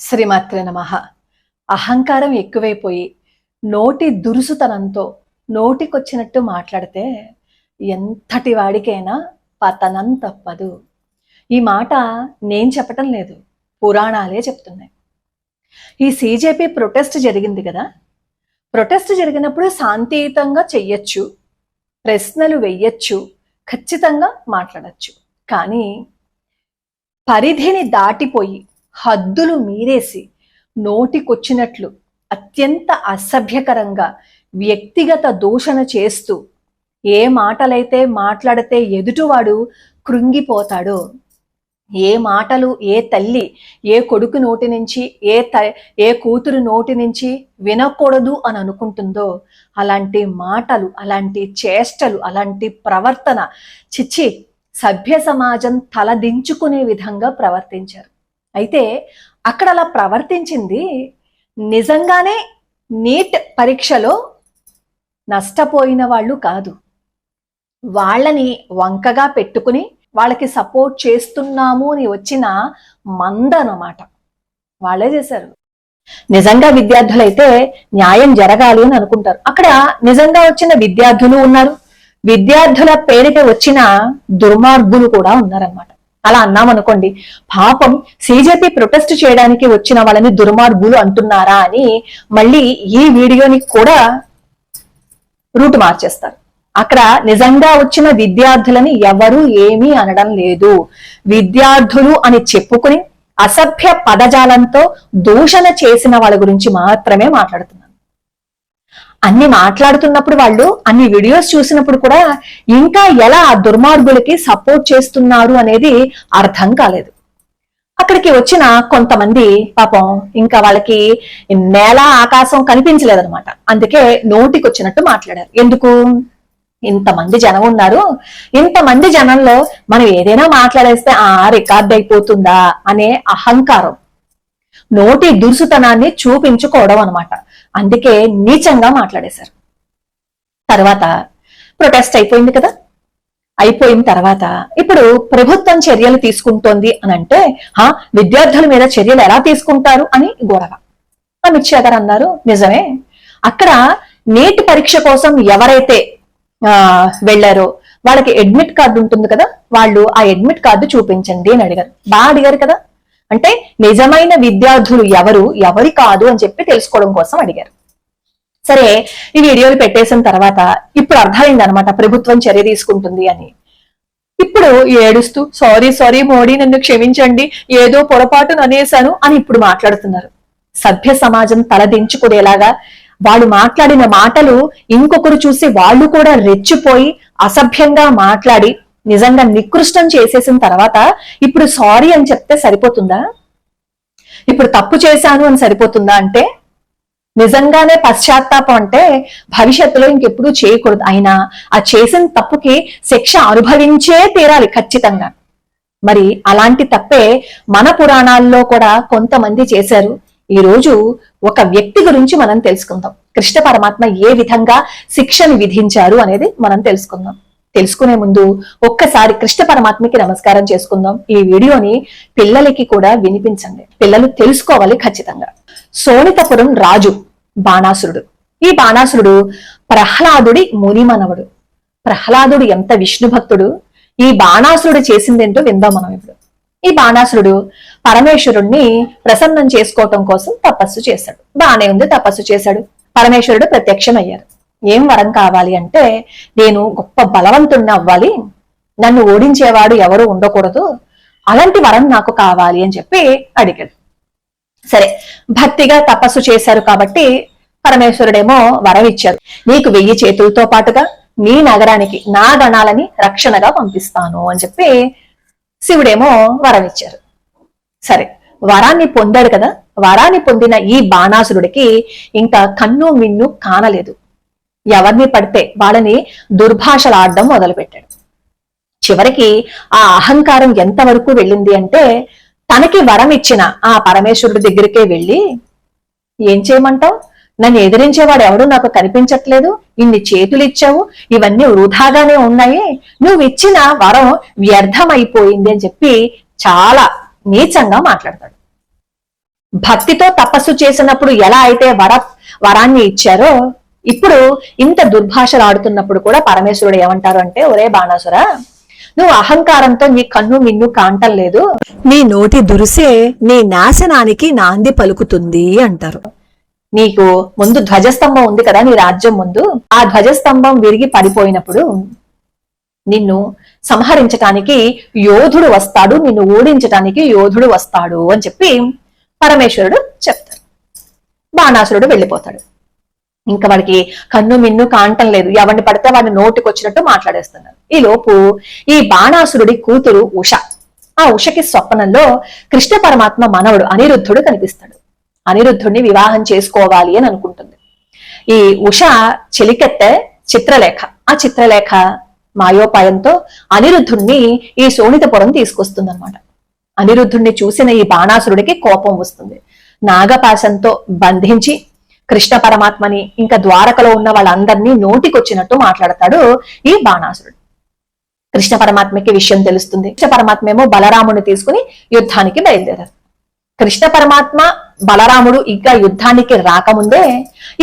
శ్రీమాత్రే నమః. అహంకారం ఎక్కువైపోయి నోటి దురుసుతనంతో నోటికొచ్చినట్టు మాట్లాడితే ఎంతటి వాడికైనా పతనం తప్పదు. ఈ మాట నేను చెప్పటం లేదు, పురాణాలే చెప్తున్నాయి. ఈ సిజేపీ ప్రొటెస్ట్ జరిగింది కదా, ప్రొటెస్ట్ జరిగినప్పుడు శాంతియుతంగా చెయ్యొచ్చు, ప్రశ్నలు వెయ్యొచ్చు, ఖచ్చితంగా మాట్లాడచ్చు. కానీ పరిధిని దాటిపోయి హద్దులు మీరేసి నోటికొచ్చినట్లు అత్యంత అసభ్యకరంగా వ్యక్తిగత దూషణ చేస్తూ ఏ మాటలైతే మాట్లాడితే ఎదుటివాడు కృంగిపోతాడో, ఏ మాటలు ఏ తల్లి ఏ కొడుకు నోటి నుంచి ఏ కూతురు నోటి నుంచి వినకూడదు అని అనుకుంటుందో అలాంటి మాటలు, అలాంటి చేష్టలు, అలాంటి ప్రవర్తన చిచ్చి సభ్య సమాజం తలదించుకునే విధంగా ప్రవర్తించారు. అయితే అక్కడ అలా ప్రవర్తించింది నిజంగానే నీట్ పరీక్షలో నష్టపోయిన వాళ్ళు కాదు, వాళ్ళని వంకగా పెట్టుకుని వాళ్ళకి సపోర్ట్ చేస్తున్నాము అని వచ్చిన మంద అన్నమాట. వాళ్ళే చేశారు. నిజంగా విద్యార్థులైతే న్యాయం జరగాలి అని అనుకుంటారు. అక్కడ నిజంగా వచ్చిన విద్యార్థులు ఉన్నారు, విద్యార్థుల పేరిట వచ్చిన దుర్మార్గులు కూడా ఉన్నారన్నమాట. అలా అన్నామనుకోండి, పాపం సిజేపీ ప్రొటెస్ట్ చేయడానికి వచ్చిన వాళ్ళని దుర్మార్గులు అంటున్నారా అని మళ్ళీ ఈ వీడియోని కూడా రూట్ మార్చేస్తారు. అక్కడ నిజంగా వచ్చిన విద్యార్థులని ఎవరు ఏమీ అనడం లేదు. విద్యార్థులు అని చెప్పుకుని అసభ్య పదజాలంతో దూషణ చేసిన వాళ్ళ గురించి మాత్రమే మాట్లాడుతున్నారు. అన్ని మాట్లాడుతున్నప్పుడు వాళ్ళు అన్ని వీడియోస్ చూసినప్పుడు కూడా ఇంకా ఎలా ఆ దుర్మార్గులకి సపోర్ట్ చేస్తున్నారు అనేది అర్థం కాలేదు. అక్కడికి వచ్చిన కొంతమంది పాపం ఇంకా వాళ్ళకి నేల ఆకాశం కనిపించలేదన్నమాట. అందుకే నోటికి వచ్చినట్టు మాట్లాడారు. ఎందుకు? ఇంతమంది జనం ఉన్నారు, ఇంతమంది జనంలో మనం ఏదైనా మాట్లాడేస్తే రికార్డ్ అయిపోతుందా అనే అహంకారం, నోటి దురుసుతనాన్ని చూపించుకోవడం అనమాట. అందుకే నీచంగా మాట్లాడేశారు. తర్వాత ప్రొటెస్ట్ అయిపోయింది కదా, అయిపోయిన తర్వాత ఇప్పుడు ప్రభుత్వం చర్యలు తీసుకుంటోంది అని అంటే విద్యార్థుల మీద చర్యలు ఎలా తీసుకుంటారు అని గొడవ. అమిత్ షా గారు అన్నారు, నిజమే, అక్కడ నీట్ పరీక్ష కోసం ఎవరైతే వెళ్ళారో వాళ్ళకి అడ్మిట్ కార్డు ఉంటుంది కదా, వాళ్ళు ఆ అడ్మిట్ కార్డు చూపించండి అని అడిగారు. బాగా అడిగారు కదా, అంటే నిజమైన విద్యార్థులు ఎవరి కాదు అని చెప్పి తెలుసుకోవడం కోసం అడిగారు. సరే, ఈ వీడియోలు పెట్టేసిన తర్వాత ఇప్పుడు అర్థమైంది అనమాట ప్రభుత్వం చర్య తీసుకుంటుంది అని. ఇప్పుడు ఏడుస్తూ సారీ మోడీ నన్ను క్షమించండి, ఏదో పొరపాటును అనేశాను అని ఇప్పుడు మాట్లాడుతున్నారు. సభ్య సమాజం తలదించుకునేలాగా వాళ్ళు మాట్లాడిన మాటలు ఇంకొకరు చూసి వాళ్ళు కూడా రెచ్చిపోయి అసభ్యంగా మాట్లాడి నిజంగా నికృష్టం చేసేసిన తర్వాత ఇప్పుడు సారీ అని చెప్తే సరిపోతుందా? ఇప్పుడు తప్పు చేశాను అని సరిపోతుందా? అంటే నిజంగానే పశ్చాత్తాపం అంటే భవిష్యత్తులో ఇంకెప్పుడు చేయకూడదు, అయినా ఆ చేసిన తప్పుకి శిక్ష అనుభవించే తీరాలి ఖచ్చితంగా. మరి అలాంటి తప్పే మన పురాణాల్లో కూడా కొంతమంది చేశారు. ఈ రోజు ఒక వ్యక్తి గురించి మనం తెలుసుకుందాం. కృష్ణ పరమాత్మ ఏ విధంగా శిక్షను విధించారు అనేది మనం తెలుసుకుందాం. తెలుసుకునే ముందు ఒక్కసారి కృష్ణ పరమాత్మకి నమస్కారం చేసుకుందాం. ఈ వీడియోని పిల్లలకి కూడా వినిపించండి, పిల్లలు తెలుసుకోవాలి ఖచ్చితంగా. సోనితపురం రాజు బాణాసురుడు. ఈ బాణాసురుడు ప్రహ్లాదుడి మునిమనవుడు. ప్రహ్లాదుడు ఎంత విష్ణు భక్తుడు. ఈ బాణాసురుడు చేసిందేంటో విందాం మనం ఇప్పుడు. ఈ బాణాసురుడు పరమేశ్వరుణ్ణి ప్రసన్నం చేసుకోవటం కోసం తపస్సు చేశాడు. బానే ఉంది, తపస్సు చేశాడు. పరమేశ్వరుడు ప్రత్యక్షమయ్యారు. ఏం వరం కావాలి అంటే, నేను గొప్ప బలవంతుణ్ణి అవ్వాలి, నన్ను ఓడించేవాడు ఎవరు ఉండకూడదు, అలాంటి వరం నాకు కావాలి అని చెప్పి అడిగాడు. సరే, భక్తిగా తపస్సు చేశారు కాబట్టి పరమేశ్వరుడేమో వరం ఇచ్చారు. నీకు 1000 చేతులతో పాటుగా నీ నగరానికి నా గణాలని రక్షణగా పంపిస్తాను అని చెప్పి శివుడేమో వరం ఇచ్చారు. సరే, వరాన్ని పొందాడు కదా, వరాన్ని పొందిన ఈ బాణాసురుడికి ఇంకా కన్ను మిన్ను కానలేదు. ఎవరిని పడితే వాళ్ళని దుర్భాషలాడడం మొదలుపెట్టాడు. చివరికి ఆ అహంకారం ఎంతవరకు వెళ్ళింది అంటే, తనకి వరం ఇచ్చిన ఆ పరమేశ్వరుడి దగ్గరికే వెళ్ళి, ఏం చేయమంటావు, నన్ను ఎదిరించేవాడు ఎవడు నాకు కనిపించట్లేదు, ఇన్ని చేతులు ఇచ్చావు, ఇవన్నీ వృధాగానే ఉన్నాయి, నువ్వు ఇచ్చిన వరం వ్యర్థమైపోయింది అని చెప్పి చాలా నీచంగా మాట్లాడతాడు. భక్తితో తపస్సు చేసినప్పుడు ఎలా అయితే వరాన్ని ఇచ్చారో, ఇప్పుడు ఇంత దుర్భాషలు ఆడుతున్నప్పుడు కూడా పరమేశ్వరుడు ఏమంటారు అంటే, ఒరే బాణాసుర, నువ్వు అహంకారంతో నీ కన్ను మిన్ను కాంటం లేదు, నీ నోటి దురుసే నీ నాశనానికి నాంది పలుకుతుంది అంటారు. నీకు ముందు ధ్వజస్తంభం ఉంది కదా నీ రాజ్యం ముందు, ఆ ధ్వజస్తంభం విరిగి పడిపోయినప్పుడు నిన్ను సంహరించటానికి యోధుడు వస్తాడు, నిన్ను ఓడించటానికి యోధుడు వస్తాడు అని చెప్పి పరమేశ్వరుడు చెప్తారు. బాణాసురుడు వెళ్ళిపోతాడు. ఇంకా వాడికి కన్ను మిన్ను కాంటం లేదు, ఎవరిని పడితే వాడిని నోటికొచ్చినట్టు మాట్లాడేస్తున్నారు. ఈ లోపు ఈ బాణాసురుడి కూతురు ఉష, ఆ ఉషకి స్వప్నంలో కృష్ణ పరమాత్మ మనవడు అనిరుద్ధుడు కనిపిస్తాడు. అనిరుద్ధుడిని వివాహం చేసుకోవాలి అని అనుకుంటుంది. ఈ ఉష చెలికెత్తే చిత్రలేఖ, ఆ చిత్రలేఖ మాయోపాయంతో అనిరుద్ధుణ్ణి ఈ శోణితపురం తీసుకొస్తుంది అనమాట. అనిరుద్ధుణ్ణి చూసిన ఈ బాణాసురుడికి కోపం వస్తుంది. నాగపాశంతో బంధించి కృష్ణ పరమాత్మని ఇంకా ద్వారకలో ఉన్న వాళ్ళందరినీ నోటికొచ్చినట్టు మాట్లాడతాడు ఈ బాణాసురుడు. కృష్ణ పరమాత్మకి విషయం తెలుస్తుంది. కృష్ణ పరమాత్మ ఏమో బలరాముడిని తీసుకుని యుద్ధానికి బయలుదేరారు. కృష్ణ పరమాత్మ బలరాముడు ఇంకా యుద్ధానికి రాకముందే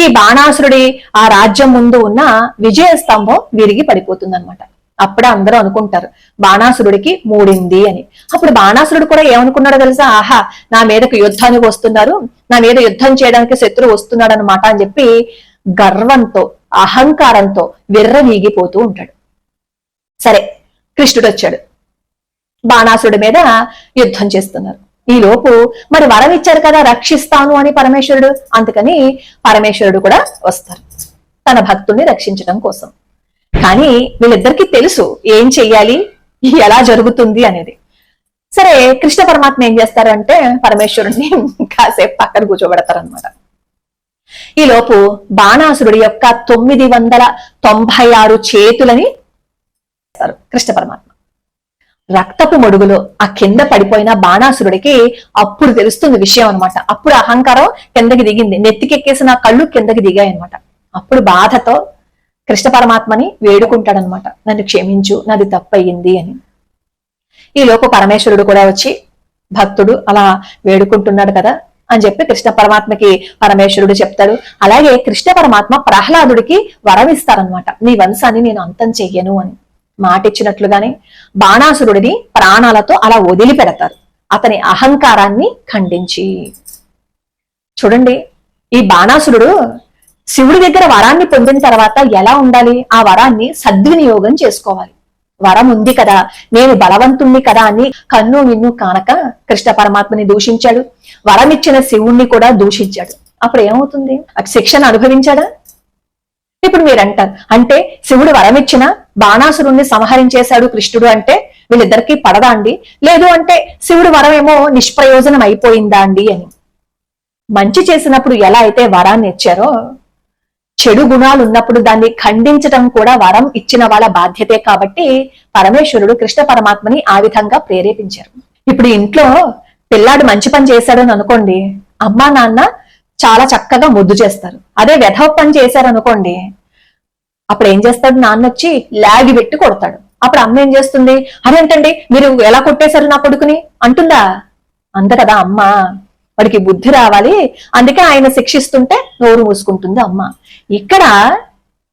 ఈ బాణాసురుడి ఆ రాజ్యం ముందు ఉన్న విజయ స్తంభం విరిగి పడిపోతుంది అనమాట. అప్పుడే అందరూ అనుకుంటారు బాణాసురుడికి మూడింది అని. అప్పుడు బాణాసురుడు కూడా ఏమనుకున్నాడో తెలుసా, ఆహా నా మీదకు యుద్ధానికి వస్తున్నారు, నా మీద యుద్ధం చేయడానికి శత్రువు వస్తున్నాడు అనమాట అని చెప్పి గర్వంతో అహంకారంతో విర్రవీగిపోతూ ఉంటాడు. సరే, కృష్ణుడు వచ్చాడు, బాణాసురుడి మీద యుద్ధం చేస్తున్నారు. ఈ లోపు మరి వరం ఇచ్చారు కదా రక్షిస్తాను అని పరమేశ్వరుడు, అందుకని పరమేశ్వరుడు కూడా వస్తారు తన భక్తుల్ని రక్షించడం కోసం. కానీ వీళ్ళిద్దరికీ తెలుసు ఏం చెయ్యాలి, ఎలా జరుగుతుంది అనేది. సరే, కృష్ణ పరమాత్మ ఏం చేస్తారు అంటే పరమేశ్వరుడిని కాసేపు పక్కన కూర్చోబెడతారనమాట. ఈ లోపు బాణాసురుడి యొక్క 996 చేతులని కృష్ణ పరమాత్మ. రక్తపు మడుగులో ఆ కింద పడిపోయిన బాణాసురుడికి అప్పుడు తెలుస్తుంది విషయం అనమాట. అప్పుడు అహంకారం కిందకి దిగింది, నెత్తికెక్కేసిన కళ్ళు కిందకి దిగాయి అనమాట. అప్పుడు బాధతో కృష్ణ పరమాత్మని వేడుకుంటాడనమాట, నన్ను క్షమించు, నాది తప్పయింది అని. ఈ లోపు పరమేశ్వరుడు కూడా వచ్చి భక్తుడు అలా వేడుకుంటున్నాడు కదా అని చెప్పి కృష్ణ పరమాత్మకి పరమేశ్వరుడు చెప్తాడు. అలాగే కృష్ణ పరమాత్మ ప్రహ్లాదుడికి వరం ఇస్తారనమాట, నీ వంశాన్ని నేను అంతం చెయ్యను అని. మాటిచ్చినట్లుగానే బాణాసురుడిని ప్రాణాలతో అలా వదిలిపెడతారు, అతని అహంకారాన్ని ఖండించి. చూడండి, ఈ బాణాసురుడు శివుడి దగ్గర వరాన్ని పొందిన తర్వాత ఎలా ఉండాలి, ఆ వరాన్ని సద్వినియోగం చేసుకోవాలి. వరం ఉంది కదా, నేను బలవంతుణ్ణి కదా అని కన్ను విన్ను కానక కృష్ణ పరమాత్మని దూషించాడు, వరం ఇచ్చిన శివుణ్ణి కూడా దూషించాడు. అప్పుడు ఏమవుతుంది, శిక్షను అనుభవించాడా? ఇప్పుడు మీరు అంటారు, అంటే శివుడు వరం ఇచ్చిన బాణాసురుణ్ణి సంహరించేశాడు కృష్ణుడు అంటే వీళ్ళిద్దరికీ పడదా అండి? లేదు అంటే శివుడు వరం ఏమో నిష్ప్రయోజనం అయిపోయిందా అండి అని. మంచి చేసినప్పుడు ఎలా అయితే వరాన్ని ఇచ్చారో, చెడు గుణాలు ఉన్నప్పుడు దాన్ని ఖండించటం కూడా వరం ఇచ్చిన వాళ్ళ బాధ్యతే. కాబట్టి పరమేశ్వరుడు కృష్ణ పరమాత్మని ఆ విధంగా ప్రేరేపించారు. ఇప్పుడు ఇంట్లో పిల్లాడు మంచి పని చేశాడని అనుకోండి, అమ్మా నాన్న చాలా చక్కగా ముద్దు చేస్తారు. అదే వెధవ పని చేశారనుకోండి, అప్పుడు ఏం చేస్తాడు, నాన్న వచ్చి లాగి పెట్టి కొడతాడు. అప్పుడు అమ్మ ఏం చేస్తుంది, అదేంటండి మీరు ఎలా కొట్టేశారు నా కొడుకుని అంటుందా? అంత కదా అమ్మ, వాడికి బుద్ధి రావాలి, అందుకే ఆయన శిక్షిస్తుంటే నోరు మూసుకుంటుంది అమ్మ. ఇక్కడ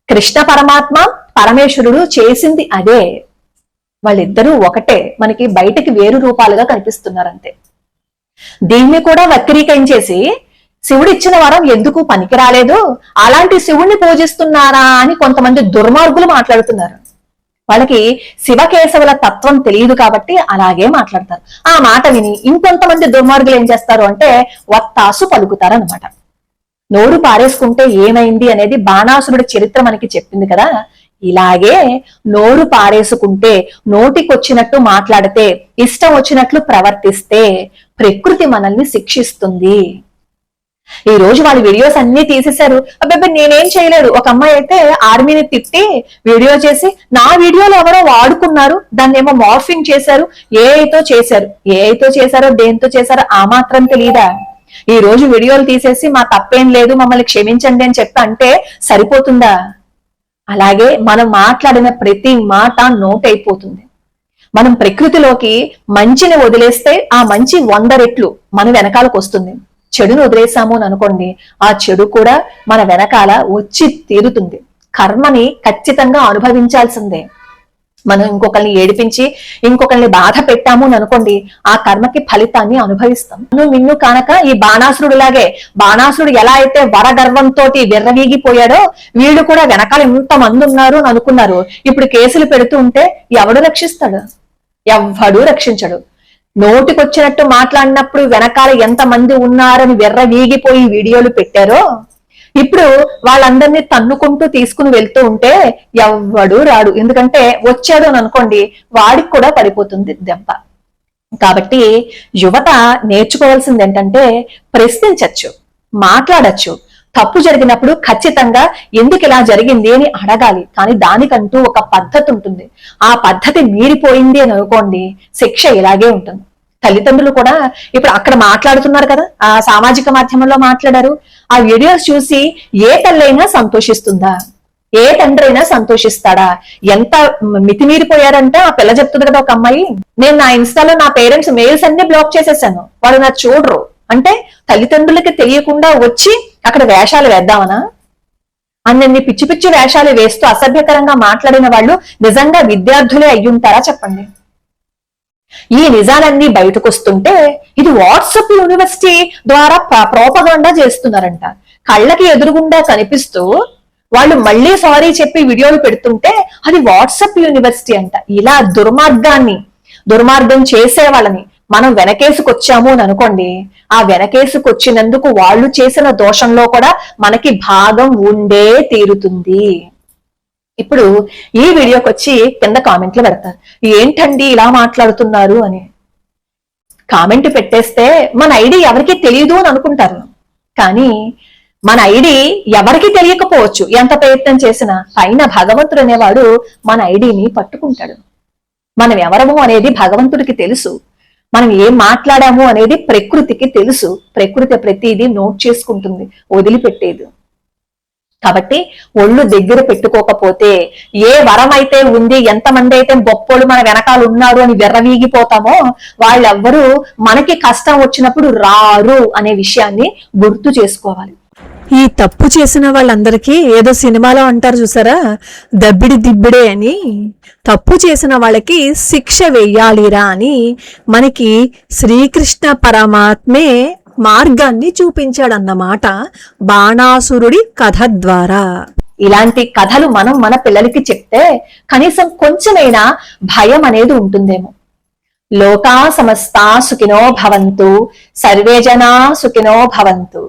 కృష్ణ పరమాత్మ పరమేశ్వరుడు చేసింది అదే, వాళ్ళిద్దరూ ఒకటే, మనకి బయటకి వేరు రూపాలుగా కనిపిస్తున్నారంతే. దీన్ని కూడా వక్రీకరించేసి శివుడు ఇచ్చిన వరం ఎందుకు పనికి రాలేదు, అలాంటి శివుణ్ణి పూజిస్తున్నారా అని కొంతమంది దుర్మార్గులు మాట్లాడుతున్నారు. వాళ్ళకి శివకేశవుల తత్వం తెలియదు కాబట్టి అలాగే మాట్లాడతారు. ఆ మాట విని ఇంకొంతమంది దుర్మార్గులు ఏం చేస్తారు అంటే వత్తాసు పలుకుతారు అనమాట. నోరు పారేసుకుంటే ఏమైంది అనేది బాణాసురుడి చరిత్ర మనకి చెప్పింది కదా. ఇలాగే నోరు పారేసుకుంటే, నోటికొచ్చినట్టు మాట్లాడితే, ఇష్టం వచ్చినట్లు ప్రవర్తిస్తే ప్రకృతి మనల్ని శిక్షిస్తుంది. ఈ రోజు వాళ్ళ వీడియోస్ అన్ని తీసేశారు. అబ్బాయి నేనేం చేయలేదు. ఒక అమ్మాయి అయితే ఆర్మీని తిట్టి వీడియో చేసి, నా వీడియోలో ఎవరో వాడుకున్నారు, దాన్ని ఏమో మార్ఫింగ్ చేశారు, ఏఐతో చేశారో దేంతో చేశారో ఆ మాత్రం తెలీదా? ఈ రోజు వీడియోలు తీసేసి మా తప్పేం లేదు, మమ్మల్ని క్షమించండి అని చెప్పి అంటే సరిపోతుందా? అలాగే మనం మాట్లాడిన ప్రతి మాట నోట్ అయిపోతుంది. మనం ప్రకృతిలోకి మంచిని వదిలేస్తే ఆ మంచి 100 రెట్లు మన వెనకాలకు వస్తుంది. చెడును వదిలేసాము అని అనుకోండి, ఆ చెడు కూడా మన వెనకాల వచ్చి తీరుతుంది. కర్మని ఖచ్చితంగా అనుభవించాల్సిందే. మనం ఇంకొకరిని ఏడిపించి ఇంకొకరిని బాధ పెట్టాము అని అనుకోండి, ఆ కర్మకి ఫలితాన్ని అనుభవిస్తాం. నిన్ను కానక ఈ బాణాసురుడిలాగే, బాణాసురుడు ఎలా అయితే వరగర్వంతో విర్రవీగిపోయాడో, వీళ్ళు కూడా వెనకాల ఇంత మంది ఉన్నారు అని అనుకున్నారు. ఇప్పుడు కేసులు పెడుతూ ఉంటే ఎవడు రక్షిస్తాడు? ఎవ్వడు రక్షించడు. నోటికొచ్చినట్టు మాట్లాడినప్పుడు వెనకాల ఎంత మంది ఉన్నారని విర్రవీగిపోయి వీడియోలు పెట్టారో, ఇప్పుడు వాళ్ళందరినీ తన్నుకుంటూ తీసుకుని వెళ్తూ ఉంటే ఎవ్వడు రాడు. ఎందుకంటే వచ్చాడు అని అనుకోండి, వాడికి కూడా పడిపోతుంది దెబ్బ. కాబట్టి యువత నేర్చుకోవాల్సింది ఏంటంటే, ప్రశ్నించచ్చు, మాట్లాడచ్చు. తప్పు జరిగినప్పుడు ఖచ్చితంగా ఎందుకు ఇలా జరిగింది అని అడగాలి. కానీ దానికంటూ ఒక పద్ధతి ఉంటుంది. ఆ పద్ధతి మీరిపోయింది అని అనుకోండి, శిక్ష ఇలాగే ఉంటుంది. తల్లిదండ్రులు కూడా ఇప్పుడు అక్కడ మాట్లాడుతున్నారు కదా, ఆ సామాజిక మాధ్యమంలో మాట్లాడారు. ఆ వీడియోస్ చూసి ఏ తల్లైనా సంతోషిస్తుందా? ఏ తండ్రి అయినా సంతోషిస్తాడా? ఎంత మితిమీరిపోయారంటే, ఆ పిల్ల చెప్తుంది కదా, ఒక అమ్మాయి, నేను నా ఇన్స్టాలో నా పేరెంట్స్ మెయిల్స్ అన్ని బ్లాక్ చేసేసాను, వాళ్ళు నా చూడరు అంటే, తల్లిదండ్రులకి తెలియకుండా వచ్చి అక్కడ వేషాలు వేద్దామనా? అన్ని పిచ్చి పిచ్చి వేషాలు వేస్తూ అసభ్యకరంగా మాట్లాడిన వాళ్ళు నిజంగా విద్యార్థులే అయ్యుంటారా చెప్పండి? ఈ నిజాలన్నీ బయటకు వస్తుంటే, ఇది వాట్సాప్ యూనివర్సిటీ ద్వారా ప్రోపగాండా చేస్తున్నారంట. కళ్ళకి ఎదురుగుండా కనిపిస్తూ వాళ్ళు మళ్ళీ సారీ చెప్పి వీడియోలు పెడుతుంటే అది వాట్సాప్ యూనివర్సిటీ అంట. ఇలా దుర్మార్గం చేసే వాళ్ళని మనం వెనకేసుకొచ్చాము అని అనుకోండి, ఆ వెనకేసుకొచ్చినందుకు వాళ్ళు చేసిన దోషంలో కూడా మనకి భాగం ఉండే తీరుతుంది. ఇప్పుడు ఈ వీడియోకి వచ్చి కింద కామెంట్లు పెడతారు, ఏంటండి ఇలా మాట్లాడుతున్నారు అని. కామెంట్ పెట్టేస్తే మన ఐడి ఎవరికి తెలియదు అని అనుకుంటారు. కానీ మన ఐడి ఎవరికి తెలియకపోవచ్చు. ఎంత ప్రయత్నం చేసినా పైన భగవంతుడు అనేవాడు మన ఐడిని పట్టుకుంటాడు. మనం ఎవరము అనేది భగవంతుడికి తెలుసు. మనం ఏం మాట్లాడాము అనేది ప్రకృతికి తెలుసు. ప్రకృతి ప్రతిదీ నోట్ చేసుకుంటుంది, వదిలిపెట్టేది. కాబట్టి ఒళ్ళు దగ్గర పెట్టుకోకపోతే, ఏ వరం అయితే ఉంది, ఎంతమంది అయితే గొప్పోళ్ళు మన వెనకాల ఉన్నారు అని విర్రవీగిపోతామో, వాళ్ళెవ్వరూ మనకి కష్టం వచ్చినప్పుడు రారు అనే విషయాన్ని గుర్తు చేసుకోవాలి. ఈ తప్పు చేసిన వాళ్ళందరికీ ఏదో సినిమాలో అంటారు చూసారా, దబ్బిడి దిబ్బిడే అని. తప్పు చేసిన వాళ్ళకి శిక్ష వెయ్యాలిరా అని మనకి శ్రీకృష్ణ పరమాత్మే మార్గాన్ని చూపించాడన్నమాట బాణాసురుడి కథ ద్వారా. ఇలాంటి కథలు మనం మన పిల్లలకి చెప్తే కనీసం కొంచెమైనా భయం అనేది ఉంటుందేమో. లోకా సమస్తా సుఖినో భవంతు, సర్వే జనా సుఖినో భవంతు.